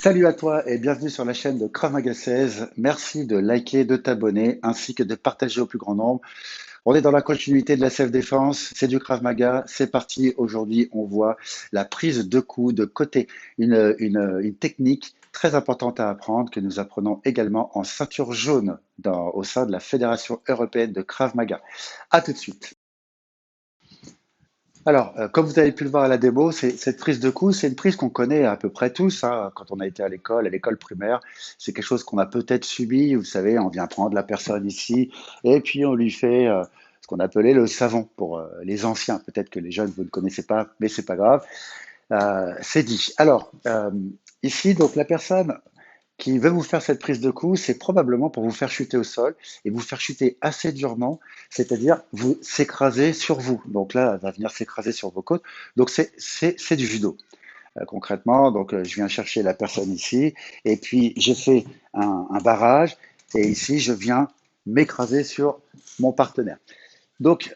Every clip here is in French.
Salut à toi et bienvenue sur la chaîne de Krav Maga 16. Merci de liker, de t'abonner ainsi que de partager au plus grand nombre. On est dans la continuité de la self-défense, c'est du Krav Maga, c'est parti. Aujourd'hui, on voit la prise de coups de côté, une technique très importante à apprendre que nous apprenons également en ceinture jaune au sein de la Fédération européenne de Krav Maga. À tout de suite. Alors, comme vous avez pu le voir à la démo, cette prise de coups, c'est une prise qu'on connaît à peu près tous, hein, quand on a été à l'école primaire. C'est quelque chose qu'on a peut-être subi. Vous savez, on vient prendre la personne ici et puis on lui fait ce qu'on appelait le savon pour les anciens. Peut-être que les jeunes, vous ne connaissez pas, mais c'est pas grave. C'est dit. Alors, ici, donc la personne qui veut vous faire cette prise de coup, c'est probablement pour vous faire chuter au sol et vous faire chuter assez durement, c'est-à-dire vous s'écraser sur vous. Donc là, elle va venir s'écraser sur vos côtes. Donc c'est du judo. Concrètement, donc je viens chercher la personne ici et puis je fais un barrage et ici je viens m'écraser sur mon partenaire. Donc,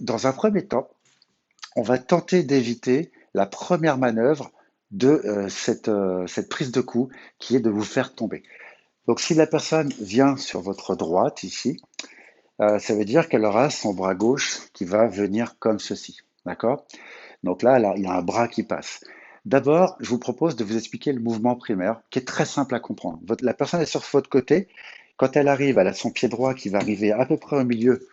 dans un premier temps, on va tenter d'éviter la première manœuvre de cette prise de coup qui est de vous faire tomber. Donc, si la personne vient sur votre droite ici, ça veut dire qu'elle aura son bras gauche qui va venir comme ceci. D'accord? Donc là, il y a un bras qui passe. D'abord, je vous propose de vous expliquer le mouvement primaire qui est très simple à comprendre. La personne est sur votre côté. Quand elle arrive, elle a son pied droit qui va arriver à peu près au milieu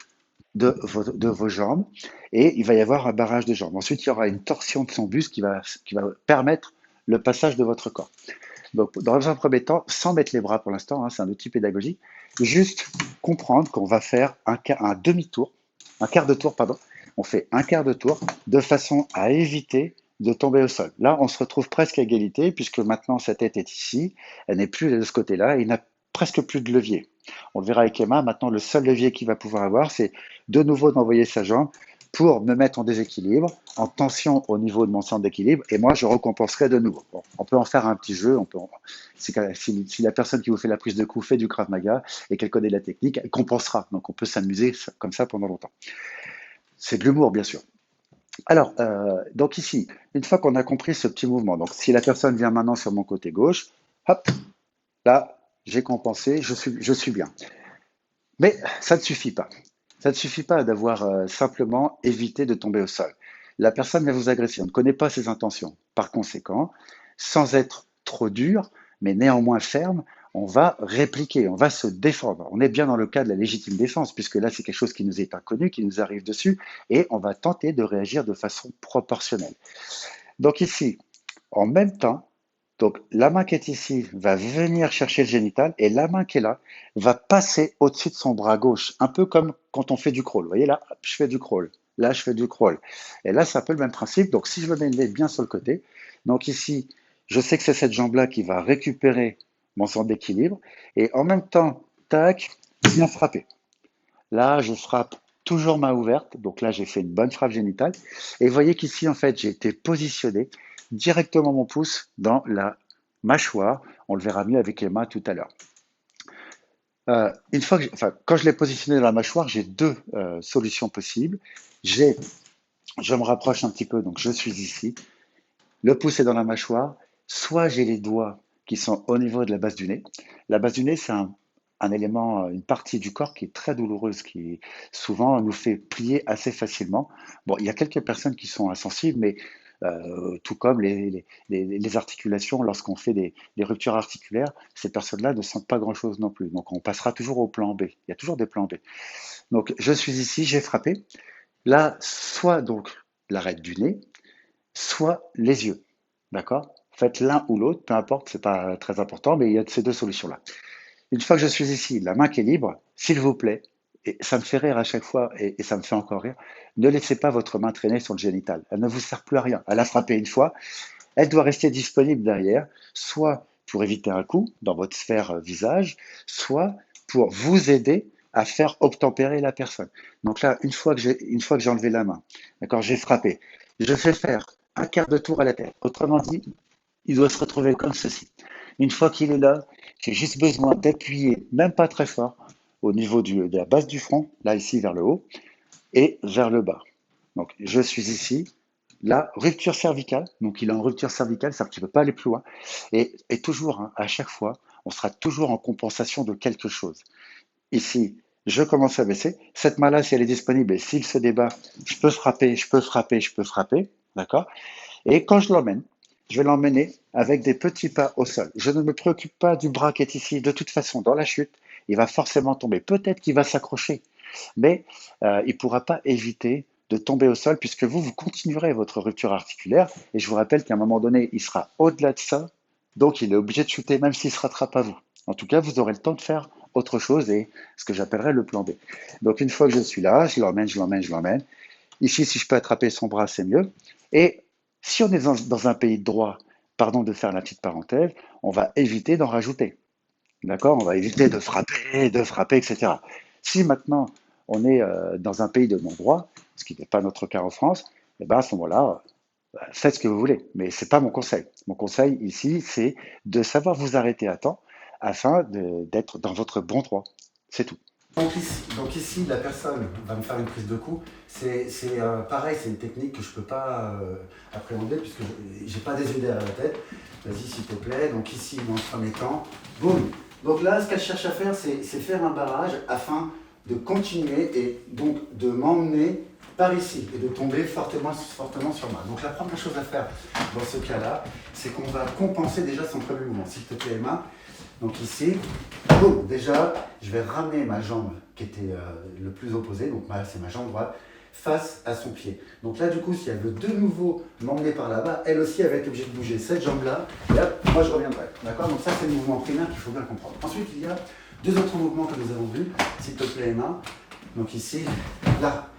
de vos jambes et il va y avoir un barrage de jambes. Ensuite, il y aura une torsion de son buste qui va permettre le passage de votre corps. Donc, dans un premier temps, sans mettre les bras pour l'instant, hein, c'est un outil pédagogique, juste comprendre qu'on va faire un demi-tour, un quart de tour, pardon. On fait un quart de tour de façon à éviter de tomber au sol. Là, on se retrouve presque à égalité puisque maintenant sa tête est ici, elle n'est plus de ce côté-là et il n'a presque plus de levier. On le verra avec Emma, maintenant le seul levier qu'il va pouvoir avoir, c'est de nouveau d'envoyer sa jambe pour me mettre en déséquilibre, en tension au niveau de mon centre d'équilibre, et moi je recompenserai de nouveau. Bon, on peut en faire un petit jeu, si la personne qui vous fait la prise de coup fait du Krav Maga et qu'elle connaît la technique, elle compensera. Donc on peut s'amuser comme ça pendant longtemps. C'est de l'humour, bien sûr. Alors, donc ici, une fois qu'on a compris ce petit mouvement, donc si la personne vient maintenant sur mon côté gauche, hop, là, j'ai compensé, je suis bien. Mais ça ne suffit pas. Ça ne suffit pas d'avoir simplement évité de tomber au sol. La personne vient vous agresser, on ne connaît pas ses intentions. Par conséquent, sans être trop dur, mais néanmoins ferme, on va répliquer, on va se défendre. On est bien dans le cas de la légitime défense, puisque là, c'est quelque chose qui nous est inconnu, qui nous arrive dessus, et on va tenter de réagir de façon proportionnelle. Donc ici, en même temps, donc la main qui est ici va venir chercher le génital et la main qui est là va passer au-dessus de son bras gauche, un peu comme quand on fait du crawl. Vous voyez là, je fais du crawl. Là, je fais du crawl. Et là, c'est un peu le même principe. Donc si je me mets bien sur le côté, donc ici, je sais que c'est cette jambe-là qui va récupérer mon centre d'équilibre et en même temps, tac, bien frapper. Là, je frappe toujours main ouverte. Donc là, j'ai fait une bonne frappe génitale. Et vous voyez qu'ici, en fait, j'ai été positionné directement mon pouce dans la mâchoire. On le verra mieux avec les mains tout à l'heure. Quand je l'ai positionné dans la mâchoire, j'ai deux solutions possibles. Je me rapproche un petit peu, donc je suis ici. Le pouce est dans la mâchoire. Soit j'ai les doigts qui sont au niveau de la base du nez. La base du nez, c'est un élément, une partie du corps qui est très douloureuse, qui souvent nous fait plier assez facilement. Bon, il y a quelques personnes qui sont insensibles, mais tout comme les articulations, lorsqu'on fait des ruptures articulaires, ces personnes-là ne sentent pas grand-chose non plus. Donc on passera toujours au plan B. Il y a toujours des plans B. Donc je suis ici, j'ai frappé. Là, soit donc l'arête du nez, soit les yeux. D'accord? Faites l'un ou l'autre, peu importe, c'est pas très important, mais il y a ces deux solutions-là. Une fois que je suis ici, la main qui est libre, s'il vous plaît, et ça me fait rire à chaque fois, et ça me fait encore rire, ne laissez pas votre main traîner sur le génital. Elle ne vous sert plus à rien. Elle a frappé une fois, elle doit rester disponible derrière, soit pour éviter un coup dans votre sphère visage, soit pour vous aider à faire obtempérer la personne. Donc là, une fois que j'ai enlevé la main, d'accord, j'ai frappé, je fais faire un quart de tour à la tête. Autrement dit, il doit se retrouver comme ceci. Une fois qu'il est là, j'ai juste besoin d'appuyer, même pas très fort, au niveau de la base du front, là ici vers le haut, et vers le bas. Donc je suis ici, Là, rupture cervicale, donc il est en rupture cervicale, c'est-à-dire qu'il ne peut pas aller plus loin. Et toujours, hein, à chaque fois, on sera toujours en compensation de quelque chose. Ici, je commence à baisser. Cette main-là, si elle est disponible et s'il se débat, je peux frapper, je peux frapper, je peux frapper. D'accord? Et quand je l'emmène, je vais l'emmener avec des petits pas au sol. Je ne me préoccupe pas du bras qui est ici. De toute façon, dans la chute, il va forcément tomber. Peut-être qu'il va s'accrocher, mais il ne pourra pas éviter de tomber au sol puisque vous continuerez votre rupture articulaire. Et je vous rappelle qu'à un moment donné, il sera au-delà de ça, donc il est obligé de chuter même s'il ne se rattrape à vous. En tout cas, vous aurez le temps de faire autre chose et ce que j'appellerais le plan B. Donc une fois que je suis là, je l'emmène, je l'emmène, je l'emmène. Ici, si je peux attraper son bras, c'est mieux. Et si on est dans un pays de droit, pardon de faire la petite parenthèse, on va éviter d'en rajouter. D'accord? On va éviter de frapper, etc. Si maintenant on est dans un pays de non-droit, ce qui n'est pas notre cas en France, eh ben à ce moment-là, faites ce que vous voulez. Mais ce n'est pas mon conseil. Mon conseil ici, c'est de savoir vous arrêter à temps afin d'être dans votre bon droit. C'est tout. Donc ici, la personne va me faire une prise de coup. C'est pareil, c'est une technique que je ne peux pas appréhender puisque je n'ai pas des yeux derrière la tête. Vas-y, s'il te plaît. Donc ici, dans le premier temps, boum. Donc là, ce qu'elle cherche à faire, c'est faire un barrage afin de continuer et donc de m'emmener par ici et de tomber fortement, fortement sur moi. Donc la première chose à faire dans ce cas-là, c'est qu'on va compenser déjà son premier mouvement. S'il te plaît, Emma. Donc ici, boum, déjà, je vais ramener ma jambe qui était le plus opposée, donc c'est ma jambe droite, face à son pied. Donc là, du coup, si elle veut de nouveau m'emmener par là-bas, elle aussi, elle va être obligée de bouger cette jambe-là, et hop, moi je reviendrai. D'accord? Donc ça, c'est le mouvement primaire qu'il faut bien comprendre. Ensuite, il y a deux autres mouvements que nous avons vus, s'il te plaît, Emma. Donc ici, là,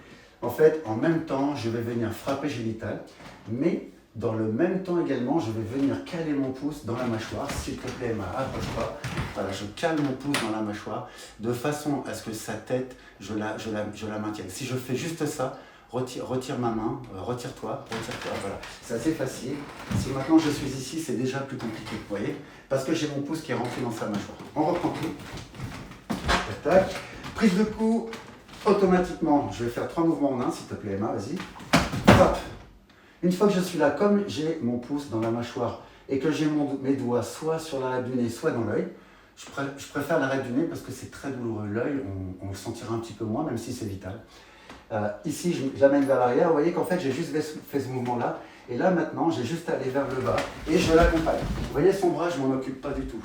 en fait, en même temps, je vais venir frapper génital, mais dans le même temps également, je vais venir caler mon pouce dans la mâchoire. S'il te plaît, Emma, approche pas. Voilà, je cale mon pouce dans la mâchoire de façon à ce que sa tête, je la maintienne. Si je fais juste ça, retire ma main, retire-toi, voilà. C'est assez facile. Si maintenant je suis ici, c'est déjà plus compliqué, vous voyez? Parce que j'ai mon pouce qui est rentré dans sa mâchoire. On reprend tout. Tac, tac. Prise de coup, automatiquement, je vais faire 3 mouvements en un, s'il te plaît, Emma, vas-y. Hop. Une fois que je suis là, comme j'ai mon pouce dans la mâchoire et que j'ai mes doigts soit sur l'arête du nez, soit dans l'œil, je préfère l'arête du nez parce que c'est très douloureux. L'œil, on le sentira un petit peu moins, même si c'est vital. Ici, je l'amène vers l'arrière. Vous voyez qu'en fait, j'ai juste fait ce mouvement-là. Et là, maintenant, j'ai juste à aller vers le bas et je l'accompagne. Vous voyez, son bras, je ne m'en occupe pas du tout.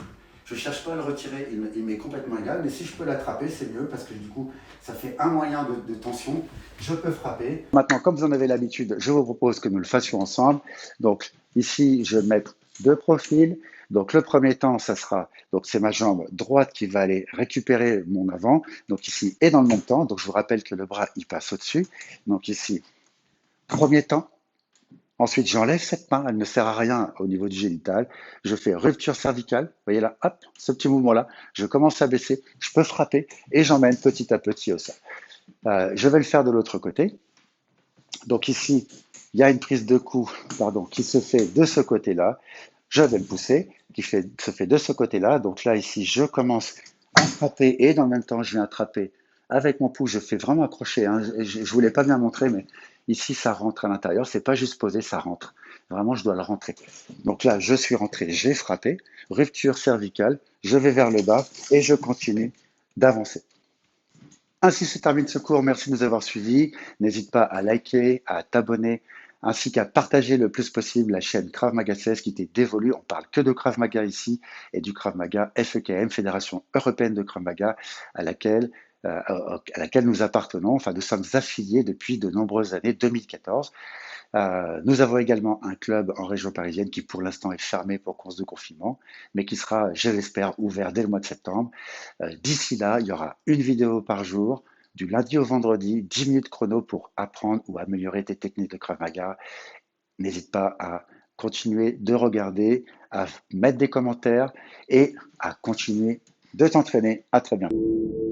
Je ne cherche pas à le retirer, il m'est complètement égal. Mais si je peux l'attraper, c'est mieux parce que du coup, ça fait un moyen de tension. Je peux frapper. Maintenant, comme vous en avez l'habitude, je vous propose que nous le fassions ensemble. Donc ici, je vais mettre deux profils. Donc le premier temps, ça sera, donc c'est ma jambe droite qui va aller récupérer mon avant. Donc ici, et dans le même temps. Donc je vous rappelle que le bras, il passe au-dessus. Donc ici, premier temps. Ensuite, j'enlève cette main, elle ne sert à rien au niveau du génital. Je fais rupture cervicale. Vous voyez là, hop, ce petit mouvement-là. Je commence à baisser, je peux frapper et j'emmène petit à petit au sol. Je vais le faire de l'autre côté. Donc ici, il y a une prise de coup pardon, qui se fait de ce côté-là. Je vais le pousser, se fait de ce côté-là. Donc là, ici, je commence à frapper et dans le même temps, je viens attraper avec mon pouce. Je fais vraiment accrocher. Hein. Je ne voulais pas bien montrer, mais ici, ça rentre à l'intérieur. C'est pas juste posé, ça rentre. Vraiment, je dois le rentrer. Donc là, je suis rentré, j'ai frappé. Rupture cervicale. Je vais vers le bas et je continue d'avancer. Ainsi se termine ce cours. Merci de nous avoir suivis. N'hésite pas à liker, à t'abonner, ainsi qu'à partager le plus possible la chaîne Krav Maga 16 qui t'est dévolue. On parle que de Krav Maga ici et du Krav Maga FEKM, Fédération européenne de Krav Maga, à laquelle nous appartenons. Enfin, nous sommes affiliés depuis de nombreuses années, 2014. Nous avons également un club en région parisienne qui pour l'instant est fermé pour cause de confinement, mais qui sera, je l'espère, ouvert dès le mois de septembre. D'ici là, il y aura une vidéo par jour, du lundi au vendredi, 10 minutes chrono pour apprendre ou améliorer tes techniques de Krav Maga. N'hésite pas à continuer de regarder, à mettre des commentaires et à continuer de t'entraîner. À très bientôt.